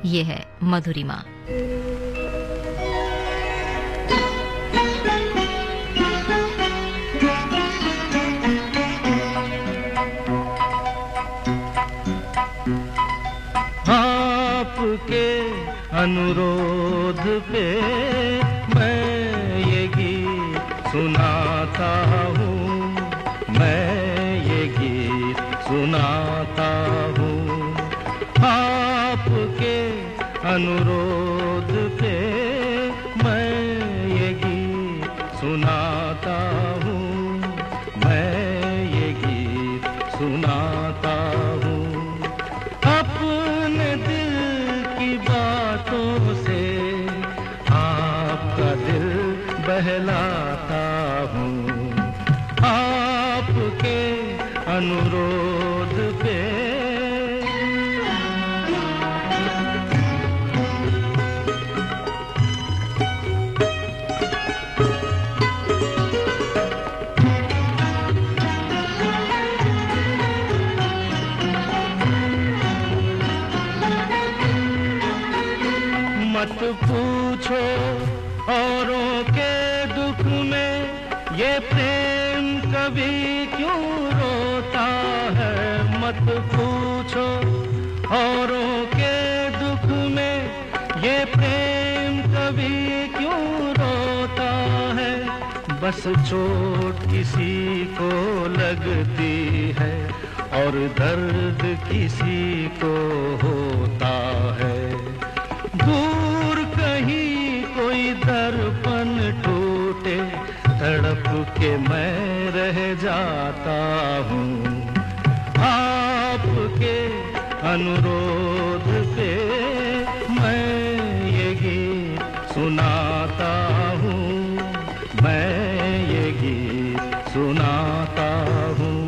ये है मधुरिमा। आपके अनुरोध पे मैं ये गीत सुनाता हूँ, मैं ये गीत सुनाता हूँ। आपके अनुरोध पे मैं ये गीत सुनाता हूँ, मैं ये गीत सुनाता हूँ। अपने दिल की बातों से आपका दिल बहलाता हूँ। आपके अनुरोध पे मत पूछो औरों के दुख में ये प्रेम कभी क्यों रोता है। मत पूछो औरों के दुख में ये प्रेम कभी क्यों रोता है। बस चोट किसी को लगती है और दर्द किसी को होता है। दूर कहीं कोई दर्पण टूटे, तड़प के मैं रह जाता हूँ। आपके अनुरोध पे मैं ये गीत सुनाता हूँ, मैं ये गीत सुनाता हूँ।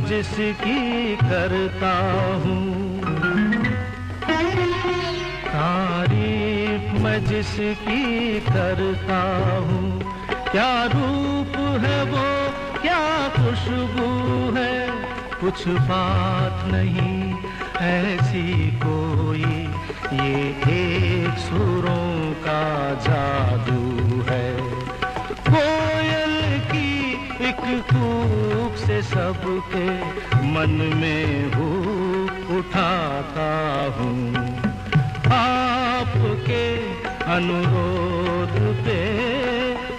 जिसकी करता हूँ, तारीफ मैं जिसकी करता हूँ। क्या रूप है वो, क्या खुशबू है, कुछ बात नहीं ऐसी कोई। ये एक सुरों का जादू है। कोयल की एक कूक से सबके मन में हूक उठाता हूँ। आपके अनुरोध पे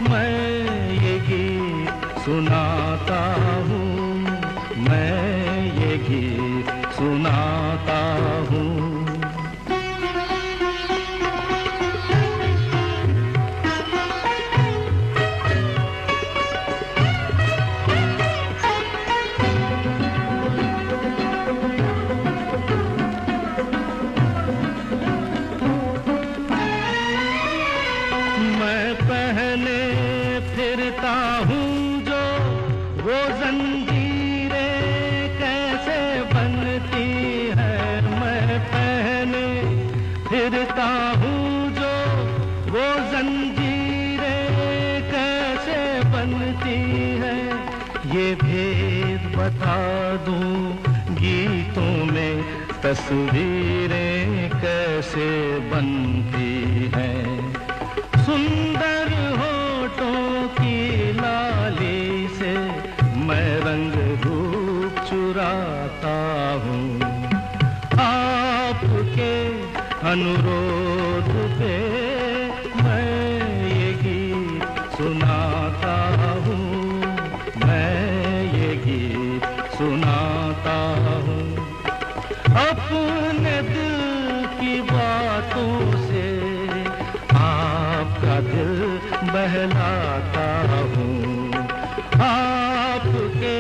मैं ये गीत सुनाता हूँ, मैं ये गीत सुनाता हूँ। फिरता हूँ जो वो जंजीरें कैसे बनती है। ये भेद बता दूँ गीतों में तस्वीरें कैसे बनती हैं। सुंदर होठों की लाली से मैं रंग रूप चुराता हूँ। आपके अनुरोध पे मैं ये गीत सुनाता हूँ, मैं ये गीत सुनाता हूँ। अपने दिल की बातों से आपका दिल बहलाता हूँ। आपके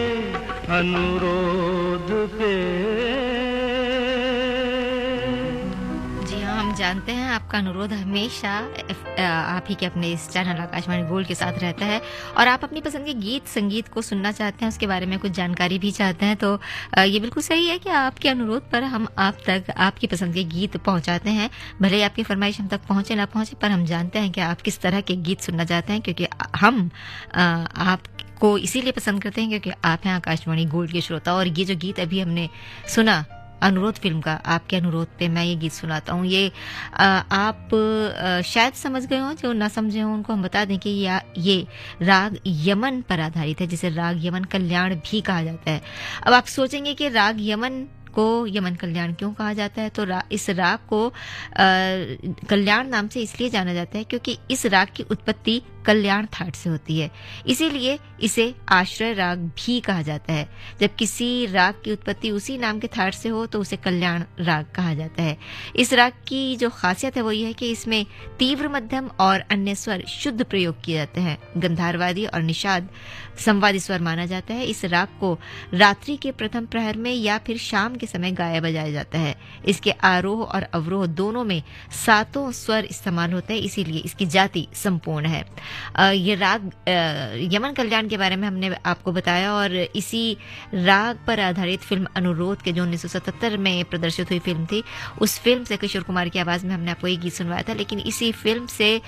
अनुरोध पे जानते हैं आपका अनुरोध हमेशा आप ही के अपने इस चैनल आकाशवाणी गोल्ड के साथ रहता है और आप अपनी पसंद के गीत संगीत को सुनना चाहते हैं, उसके बारे में कुछ जानकारी भी चाहते हैं, तो ये बिल्कुल सही है कि आपके अनुरोध पर हम आप तक आपकी पसंद के गीत पहुंचाते हैं। भले ही आपकी फरमाइश हम तक पहुंचे ना पहुंचे, पर हम जानते हैं कि आप किस तरह के गीत सुनना चाहते हैं, क्योंकि हम आपको इसीलिए पसंद करते हैं क्योंकि आप हैं आकाशवाणी गोल्ड के श्रोता। और ये जो गीत अभी हमने सुना अनुरोध फिल्म का, आपके अनुरोध पे मैं ये गीत सुनाता हूँ, ये आप शायद समझ गए हों, जो ना समझे हों उनको हम बता दें कि ये राग यमन पर आधारित है, जिसे राग यमन कल्याण भी कहा जाता है। अब आप सोचेंगे कि राग यमन को यमन कल्याण क्यों कहा जाता है, तो इस राग को कल्याण नाम से इसलिए जाना जाता है क्योंकि इस राग की उत्पत्ति कल्याण थाट से होती है, इसीलिए इसे आश्रय राग भी कहा जाता है। जब किसी राग की उत्पत्ति उसी नाम के थाट से हो तो उसे कल्याण राग कहा जाता है। इस राग की जो खासियत है वो ये है कि इसमें तीव्र, मध्यम और अन्य स्वर शुद्ध प्रयोग किए जाते हैं। गंधारवादी और निषाद संवादी स्वर माना जाता है। इस राग को रात्रि के प्रथम प्रहर में या फिर शाम के समय गाया बजाया जाता है। इसके आरोह और अवरोह दोनों में 7 स्वर इस्तेमाल होते हैं, इसीलिए इसकी जाति संपूर्ण है। ये राग यमन कल्याण के बारे में हमने आपको बताया, और इसी राग पर आधारित फिल्म अनुरोध के जो 1977 में प्रदर्शित हुई फिल्म थी, उस फिल्म से किशोर कुमार की आवाज में हमने आपको एक गीत सुनवाया था। लेकिन इसी फिल्म से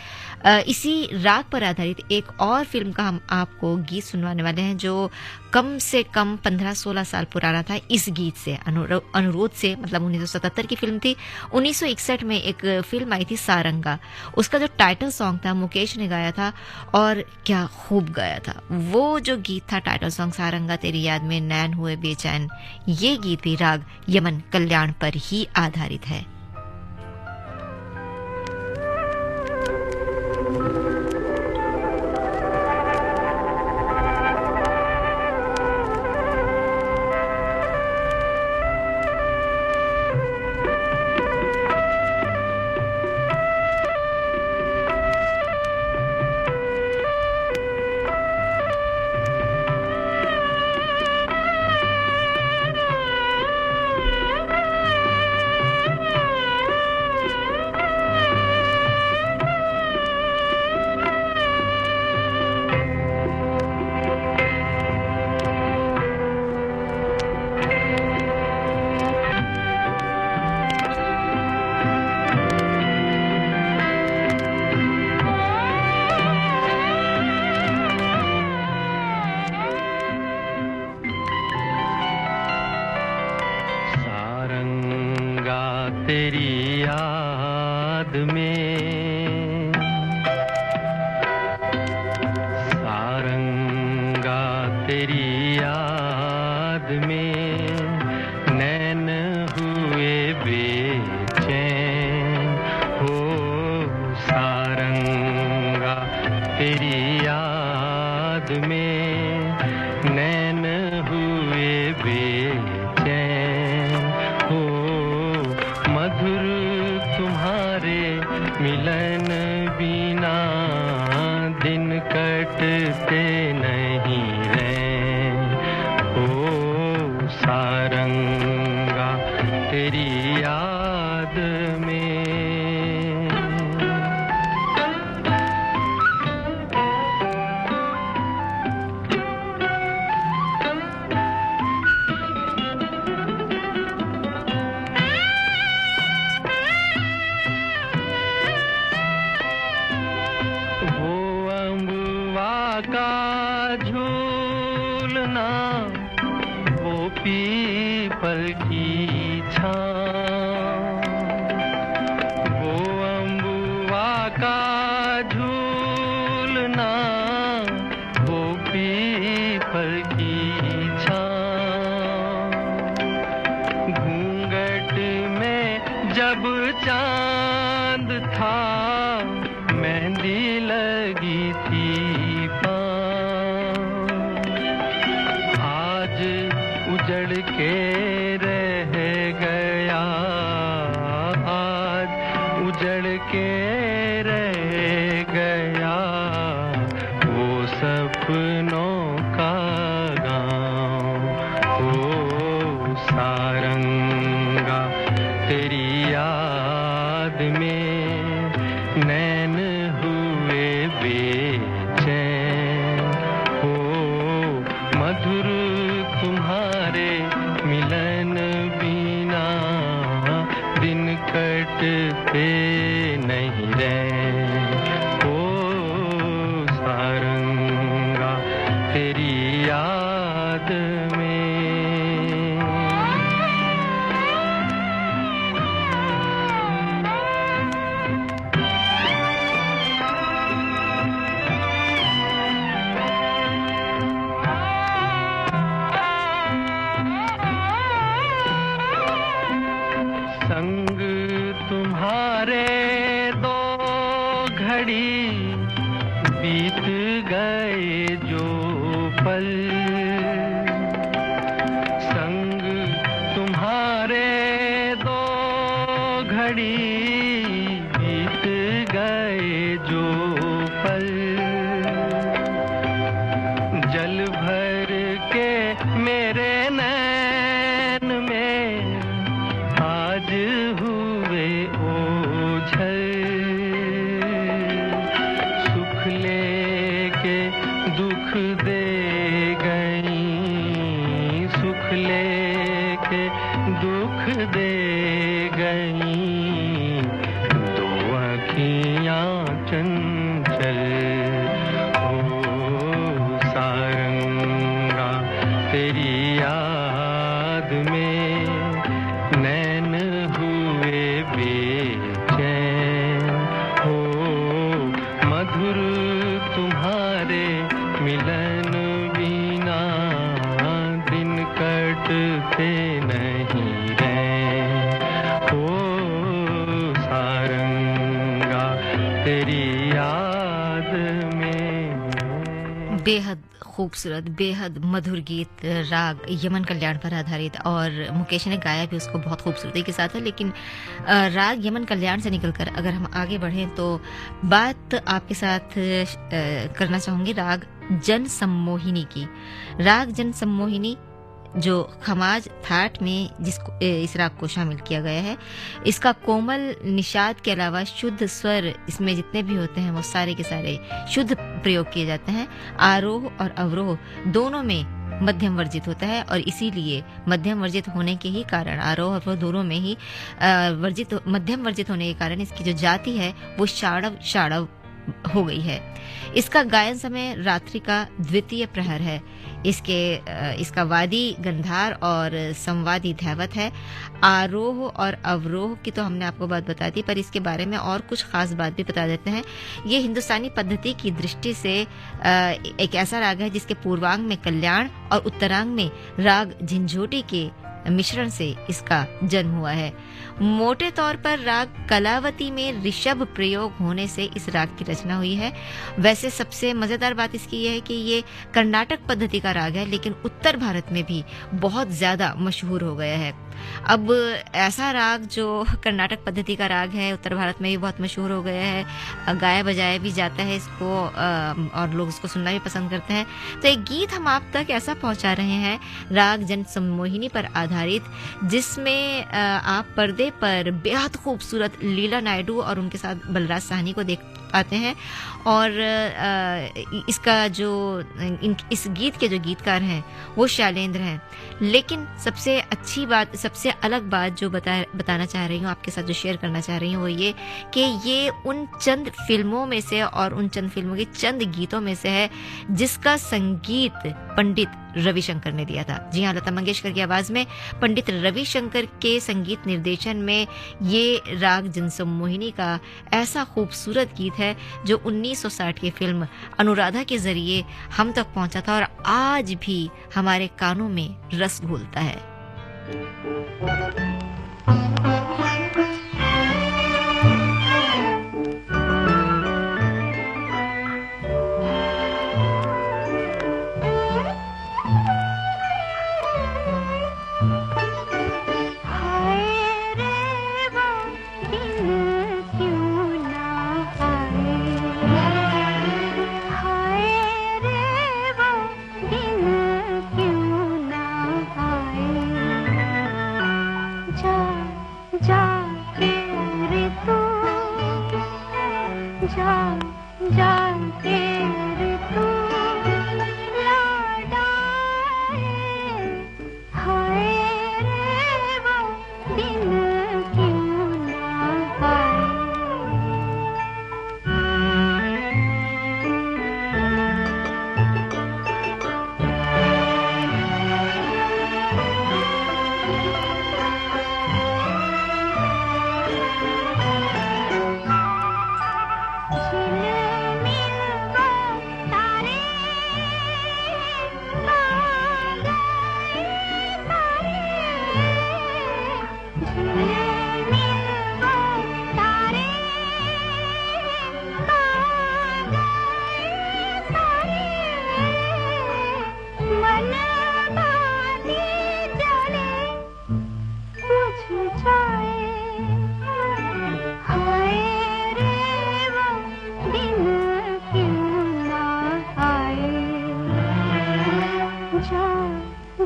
इसी राग पर आधारित एक और फिल्म का हम आपको गीत सुनवाने वाले हैं, जो कम से कम 15-16 साल पुराना था। इस गीत से अनुरोध से, मतलब 1977 की फिल्म थी। 1961 में एक फिल्म आई थी सारंगा, उसका जो टाइटल सॉन्ग था मुकेश ने गाया था, और क्या खूब गाया था। वो जो गीत था टाइटल सॉन्ग सारंगा तेरी याद में नैन हुए बेचैन, ये गीत भी राग यमन कल्याण पर ही आधारित है। तेरी याद में सारंगा तेरी याद में नैन हुए बेचैन हो। सारंगा तेरी याद में नैन हुए बेचैन हो। मधुर तुम्हारे मिलन बिना दिन कटते नहीं रैन हो। सारंगा तेरी याद में। का झूलना वो पीपल की छाँव, वो अम्बुआ का झूलना वो पीपल की छाँव। घूंघट में जब चांद था मेहंदी लगी थी उजड़ के रह गया, आज उजड़ के रह गया वो सपनों का गाँव हो। सारंगा तेरी याद में बीत गए जो पल, संग तुम्हारे दो घड़ी बीत गए जो पल, जल भर के मेरे नैन में आज हुए ओझल, सुख लेके दुख दे गई, सुख लेके दुख दे गई, दो आँखियाँ चंचल। ओ सारंगा तेरी याद में नैन हुए बेचैन, हो मधुर तुम्हारे मिलन बिना दिन कटते नहीं रैन, हो सारंगा तेरी याद में। बेहद खूबसूरत, बेहद मधुर गीत राग यमन कल्याण पर आधारित, और मुकेश ने गाया भी उसको बहुत खूबसूरती के साथ है। लेकिन राग यमन कल्याण से निकलकर अगर हम आगे बढ़ें तो बात आपके साथ करना चाहूंगी राग जन सम्मोहिनी की। राग जन सम्मोहिनी जो खमाज थाट में जिसको इस राग को शामिल किया गया है, इसका कोमल निषाद के अलावा शुद्ध स्वर इसमें जितने भी होते हैं वो सारे के सारे शुद्ध प्रयोग किए जाते हैं। आरोह और अवरोह दोनों में मध्यम वर्जित होता है, और इसीलिए मध्यम वर्जित होने के ही कारण, आरोह और अवरोह दोनों में ही मध्यम वर्जित होने के कारण इसकी जो जाति है वो षाड़व षाड़व हो गई है। इसका गायन समय रात्रि का द्वितीय प्रहर है। इसका वादी गंधार और संवादी धैवत है। आरोह और अवरोह की तो हमने आपको बात बता दी, पर इसके बारे में और कुछ खास बात भी बता देते हैं। ये हिंदुस्तानी पद्धति की दृष्टि से एक ऐसा राग है जिसके पूर्वांग में कल्याण और उत्तरांग में राग झंझोटी के मिश्रण से इसका जन्म हुआ है। मोटे तौर पर राग कलावती में ऋषभ प्रयोग होने से इस राग की रचना हुई है। वैसे सबसे मजेदार बात इसकी यह है कि ये कर्नाटक पद्धति का राग है, लेकिन उत्तर भारत में भी बहुत ज्यादा मशहूर हो गया है। अब ऐसा राग जो कर्नाटक पद्धति का राग है, उत्तर भारत में भी बहुत मशहूर हो गया है, गाया बजाया भी जाता है इसको, और लोग इसको सुनना भी पसंद करते हैं। तो एक गीत हम आप तक ऐसा पहुंचा रहे हैं राग जन सम्मोहिनी पर आधारित, जिसमें आप पर्दे पर बेहद खूबसूरत लीला नायडू और उनके साथ बलराज साहनी को देख पाते हैं। और इसका जो इस गीत के जो गीतकार हैं वो शैलेंद्र हैं। लेकिन सबसे अच्छी बात, सबसे अलग बात जो बताना चाह रही हूँ, आपके साथ जो शेयर करना चाह रही हूँ, वो ये कि ये उन चंद फिल्मों में से और उन चंद फिल्मों के चंद गीतों में से है जिसका संगीत पंडित रविशंकर ने दिया था। जी हाँ, लता मंगेशकर की आवाज में पंडित रविशंकर के संगीत निर्देशन में ये राग जनसम्मोहिनी का ऐसा खूबसूरत गीत है जो 1960 की फिल्म अनुराधा के जरिए हम तक पहुंचा था और आज भी हमारे कानों में रस घोलता है।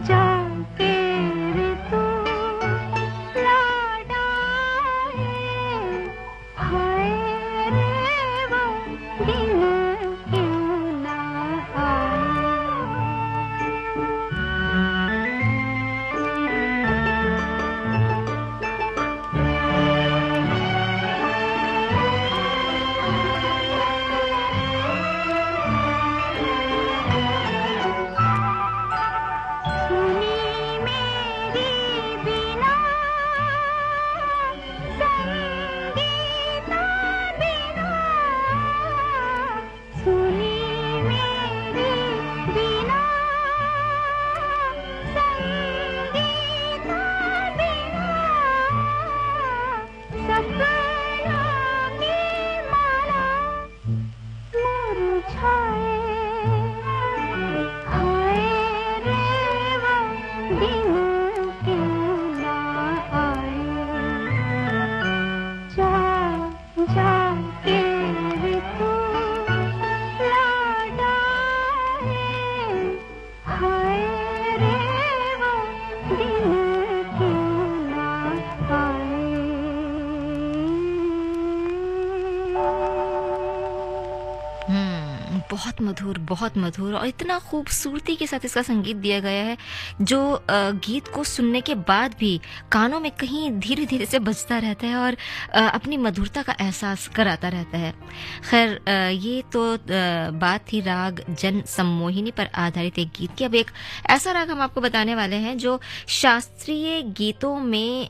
जाके रे तू लौट आए, हाय रे वो दिन क्यों ना आए। सुनी मेरी बिना संगीता बिना, सुनी मेरी बिना संगीता बिना, सपनों की माला मुरझाए, हाय रे वो दिन क्यों ना आए। जा जाके रे तू लौट आए, हाय रे वो दिन क्यों ना आए। बहुत मधुर और इतना खूबसूरती के साथ इसका संगीत दिया गया है, जो गीत को सुनने के बाद भी कानों में कहीं धीरे धीरे से बजता रहता है और अपनी मधुरता का एहसास कराता रहता है। खैर, ये तो बात थी राग जन सम्मोहिनी पर आधारित एक गीत की। अब एक ऐसा राग हम आपको बताने वाले हैं जो शास्त्रीय गीतों में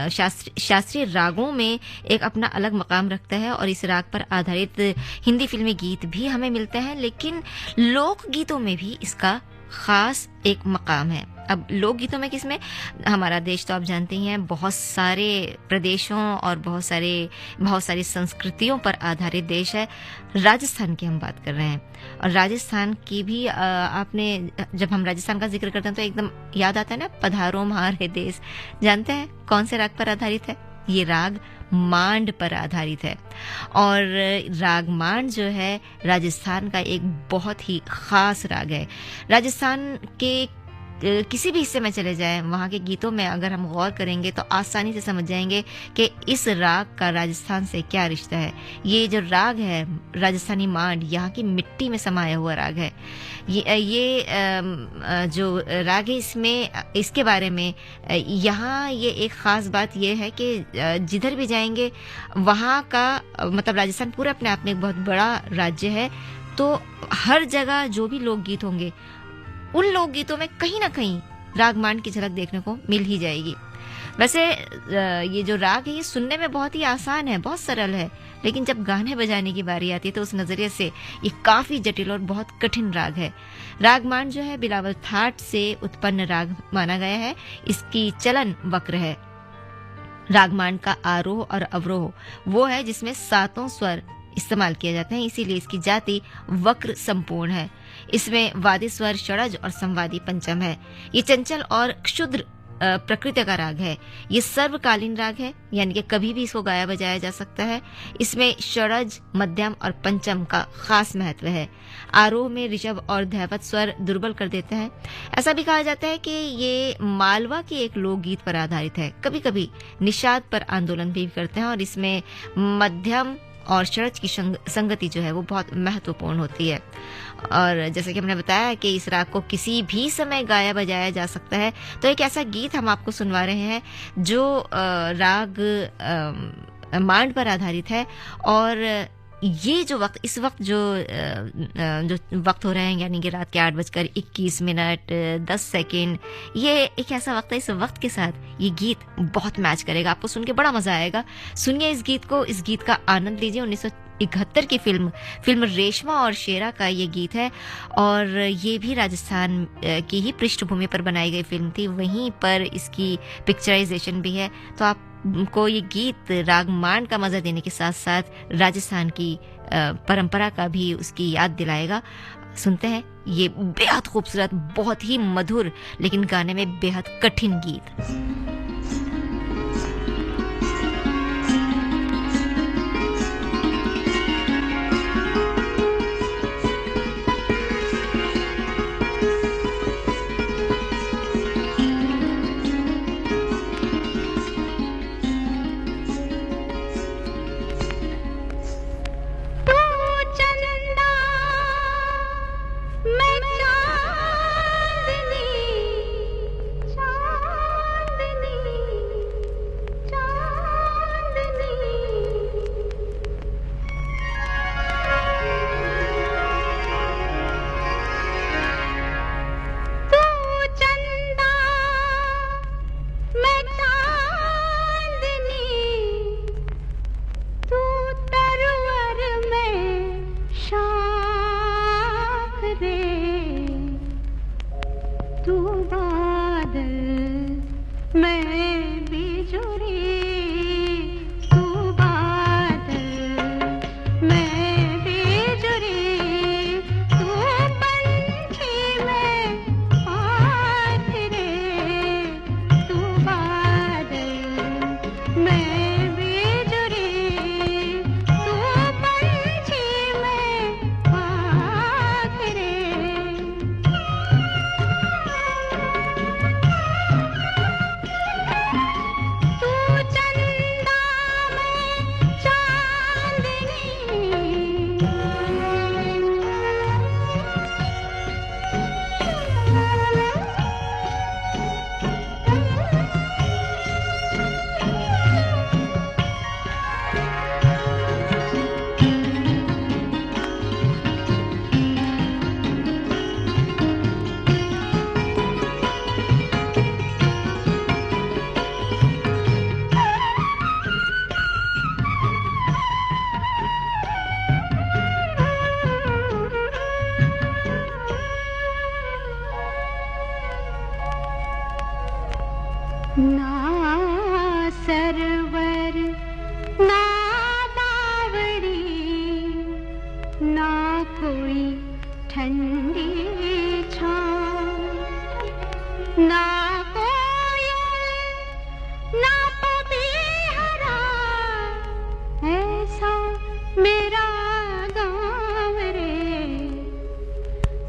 शास्त्रीय रागों में एक अपना अलग मकाम रखता है, और इस राग पर आधारित हिंदी फिल्मी गीत भी हमें मिलते हैं, लेकिन लोक गीतों में भी इसका खास एक मकाम है। अब लोक गीतों में किसमें, हमारा देश तो आप जानते ही हैं बहुत सारे प्रदेशों और बहुत सारी संस्कृतियों पर आधारित देश है। राजस्थान की हम बात कर रहे हैं, और राजस्थान की भी आपने, जब हम राजस्थान का जिक्र करते हैं तो एकदम याद आता है ना, पधारो म्हारे देश। जानते हैं कौन से राग पर आधारित है? ये राग मांड पर आधारित है, और राग मांड जो है राजस्थान का एक बहुत ही खास राग है। राजस्थान के किसी भी हिस्से में चले जाएं, वहाँ के गीतों में अगर हम गौर करेंगे तो आसानी से समझ जाएंगे कि इस राग का राजस्थान से क्या रिश्ता है। ये जो राग है राजस्थानी मांड, यहाँ की मिट्टी में समाया हुआ राग है। ये जो राग है, इसमें इसके बारे में यहाँ ये एक ख़ास बात ये है कि जिधर भी जाएंगे वहाँ का, मतलब राजस्थान पूरा अपने आप में एक बहुत बड़ा राज्य है, तो हर जगह जो भी लोकगीत होंगे उन लोकगीतों में कहीं ना कहीं राग मांड की झलक देखने को मिल ही जाएगी। वैसे ये जो राग है ये सुनने में बहुत ही आसान है, बहुत सरल है, लेकिन जब गाने बजाने की बारी आती है तो उस नज़रिए से ये काफ़ी जटिल और बहुत कठिन राग है। राग मांड जो है बिलावल थाट से उत्पन्न राग माना गया है। इसकी चलन वक्र है। राग मांड का आरोह और अवरोह वो है जिसमें 7 स्वर इस्तेमाल किए जाते हैं, इसीलिए इसकी जाति वक्र संपूर्ण है। इसमें वादी स्वर षडज और संवादी पंचम है। ये चंचल और क्षुद्र प्रकृति का राग है। ये सर्वकालीन राग है, यानी कि कभी भी इसको गाया बजाया जा सकता है। इसमें षडज, मध्यम और पंचम का खास महत्व है। आरोह में ऋषभ और धैवत स्वर दुर्बल कर देते हैं। ऐसा भी कहा जाता है कि ये मालवा के एक लोकगीत पर आधारित है। कभी कभी निषाद पर आंदोलन भी करते हैं, और इसमें मध्यम और षडज की संगति जो है वो बहुत महत्वपूर्ण होती है। और जैसे कि हमने बताया कि इस राग को किसी भी समय गाया बजाया जा सकता है, तो एक ऐसा गीत हम आपको सुनवा रहे हैं जो राग मांड पर आधारित है। और ये जो वक्त, इस वक्त जो वक्त हो रहे हैं, यानी कि रात के 8:21:10, ये एक ऐसा वक्त है, इस वक्त के साथ ये गीत बहुत मैच करेगा। आपको सुन के बड़ा मजा आएगा। सुनिए इस गीत को, इस गीत का आनंद लीजिए। 1971 की फिल्म रेशमा और शेरा का ये गीत है, और ये भी राजस्थान की ही पृष्ठभूमि पर बनाई गई फिल्म थी, वहीं पर इसकी पिक्चराइजेशन भी है। तो आपको ये गीत राग मांड का मजा देने के साथ साथ राजस्थान की परंपरा का भी उसकी याद दिलाएगा। सुनते हैं ये बेहद खूबसूरत, बहुत ही मधुर, लेकिन गाने में बेहद कठिन गीत। मैं बिजुरी तू बादल, मैं बिजुरी तू पंछी, मैं पाथरे तू बादल, मैं बिजुरी तू पंछी, मैं पाथरे। तू चंदा मैं चांदनी, ना सरवर ना बावड़ी, ना कोई ठंडी छाँव, ना कोयल ना पपीहरा, ऐसा मेरा गाँव रे।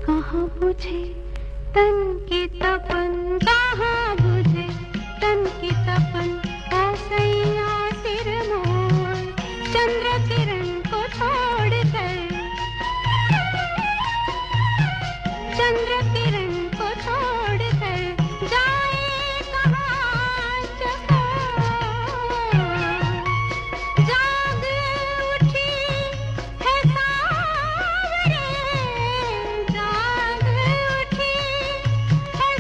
कहाँ बुझे तन की तपन, कहाँ बुझे तन की तपन, ऐसैया सिर मोर चंद्र किरण को छोड़कर, चंद्र किरण को छोड़कर जाए कहाँ चकोर। जाग उठी है सांवरे, जाग उठी है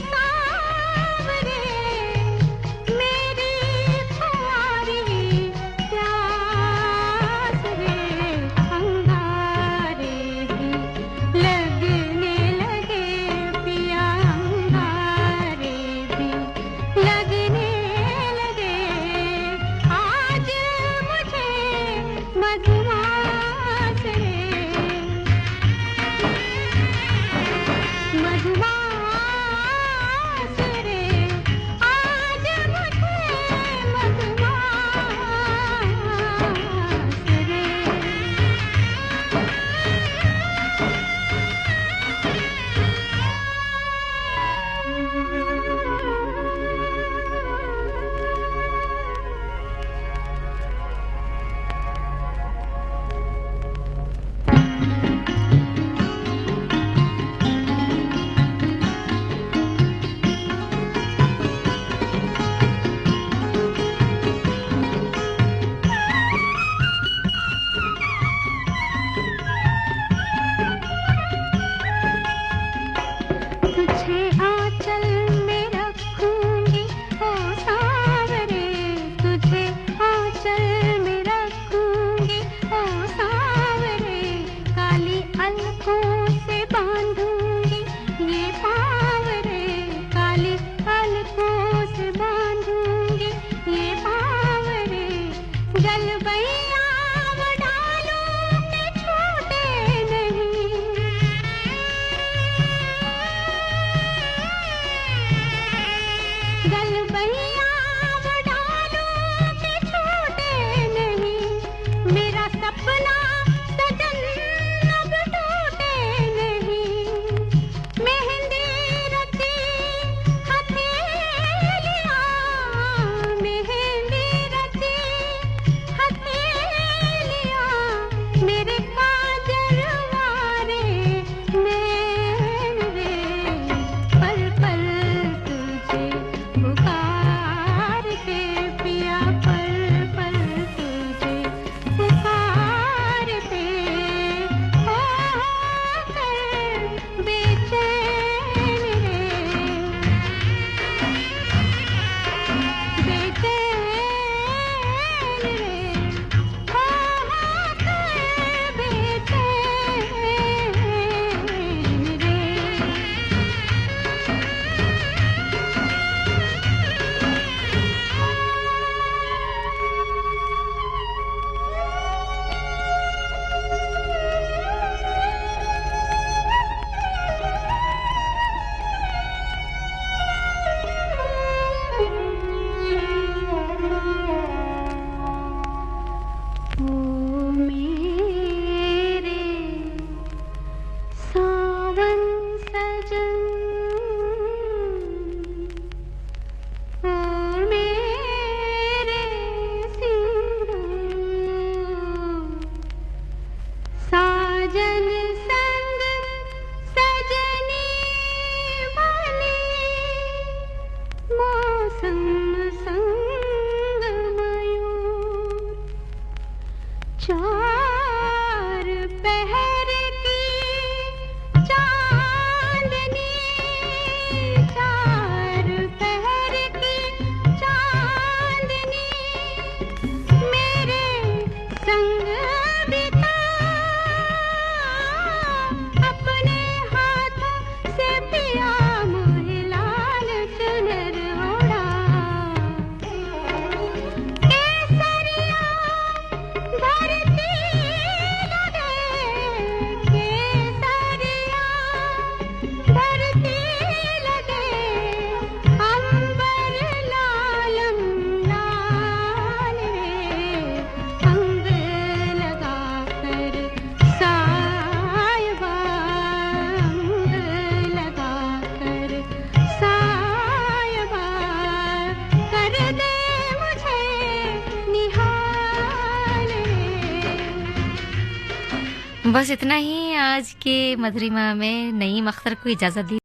बस इतना ही आज के मधुरिमा में नईम अख्तर को इजाज़त दी